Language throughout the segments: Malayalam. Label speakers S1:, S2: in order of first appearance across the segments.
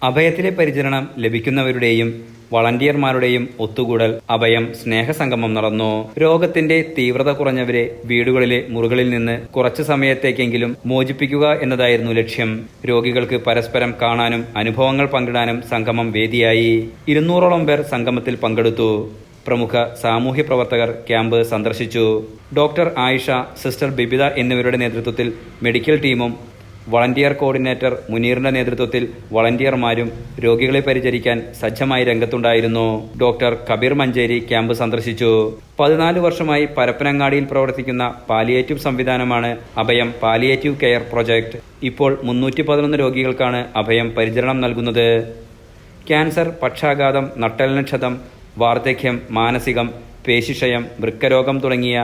S1: അഭയത്തിലെ പരിചരണം ലഭിക്കുന്നവരുടെയും വളണ്ടിയർമാരുടെയും ഒത്തുകൂടൽ അഭയം സ്നേഹസംഗമം നടന്നു. രോഗത്തിന്റെ തീവ്രത കുറഞ്ഞവരെ വീടുകളിലെ മുറികളിൽ നിന്ന് കുറച്ചു സമയത്തേക്കെങ്കിലും മോചിപ്പിക്കുക എന്നതായിരുന്നു ലക്ഷ്യം. രോഗികൾക്ക് പരസ്പരം കാണാനും അനുഭവങ്ങൾ പങ്കിടാനും സംഗമം വേദിയായി. 200ഓളം പേർ സംഗമത്തിൽ പങ്കെടുത്തു. പ്രമുഖ സാമൂഹ്യ പ്രവർത്തകർ ക്യാമ്പ് സന്ദർശിച്ചു. ഡോക്ടർ ആയിഷ, സിസ്റ്റർ ബിബിത എന്നിവരുടെ നേതൃത്വത്തിൽ മെഡിക്കൽ ടീമും വളണ്ടിയർ കോർഡിനേറ്റർ മുനീറിന്റെ നേതൃത്വത്തിൽ വളണ്ടിയർമാരും രോഗികളെ പരിചരിക്കാൻ സജ്ജമായി രംഗത്തുണ്ടായിരുന്നു. ഡോക്ടർ കബീർ മഞ്ചേരി ക്യാമ്പ് സന്ദർശിച്ചു. 14 വർഷമായി പരപ്പനങ്ങാടിയിൽ പ്രവർത്തിക്കുന്ന പാലിയേറ്റീവ് സംവിധാനമാണ് അഭയം പാലിയേറ്റീവ് കെയർ പ്രൊജക്ട്. ഇപ്പോൾ 311 രോഗികൾക്കാണ് അഭയം പരിചരണം നൽകുന്നത്. ക്യാൻസർ, പക്ഷാഘാതം, നട്ടെല്ലിന് ക്ഷതം, വാർദ്ധക്യം, മാനസികം, പേശിക്ഷയം, വൃക്കരോഗം തുടങ്ങിയ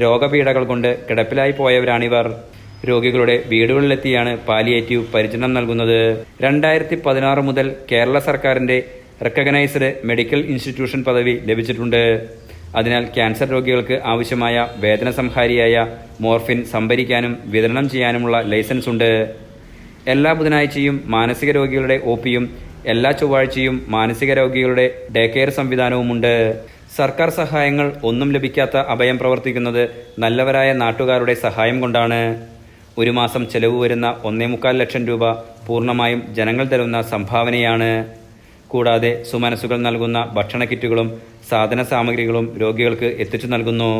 S1: രോഗപീഠകൾ കൊണ്ട് കിടപ്പിലായി പോയവരാണിവർ. രോഗികളുടെ വീടുകളിലെത്തിയാണ് പാലിയേറ്റീവ് പരിചരണം നൽകുന്നത്. 2016 മുതൽ കേരള സർക്കാരിന്റെ റെക്കഗ്നൈസ്ഡ് മെഡിക്കൽ ഇൻസ്റ്റിറ്റ്യൂഷൻ പദവി ലഭിച്ചിട്ടുണ്ട്. അതിനാൽ ക്യാൻസർ രോഗികൾക്ക് ആവശ്യമായ വേദനസംഹാരിയായ മോർഫിൻ സംഭരിക്കാനും വിതരണം ചെയ്യാനുമുള്ള ലൈസൻസ് ഉണ്ട്. എല്ലാ ബുധനാഴ്ചയും മാനസിക രോഗികളുടെ ഒപിയും എല്ലാ ചൊവ്വാഴ്ചയും മാനസിക രോഗികളുടെ ഡേ കെയർ സംവിധാനവുമുണ്ട്. സർക്കാർ സഹായങ്ങൾ ഒന്നും ലഭിക്കാത്ത അഭയം പ്രവർത്തിക്കുന്നത് നല്ലവരായ നാട്ടുകാരുടെ സഹായം കൊണ്ടാണ്. 1 മാസം ചെലവ് വരുന്ന 1.25 ലക്ഷം രൂപ പൂർണ്ണമായും ജനങ്ങൾ തരുന്ന സംഭാവനയാണ്. കൂടാതെ സുമനസുകൾ നൽകുന്ന ഭക്ഷണ കിറ്റുകളും സാധന സാമഗ്രികളും രോഗികൾക്ക് എത്തിച്ചു നൽകുന്നു.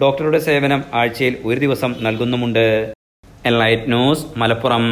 S1: ഡോക്ടറുടെ സേവനം ആഴ്ചയിൽ 1 ദിവസം നൽകുന്നുമുണ്ട്. Enlight news, Malappuram.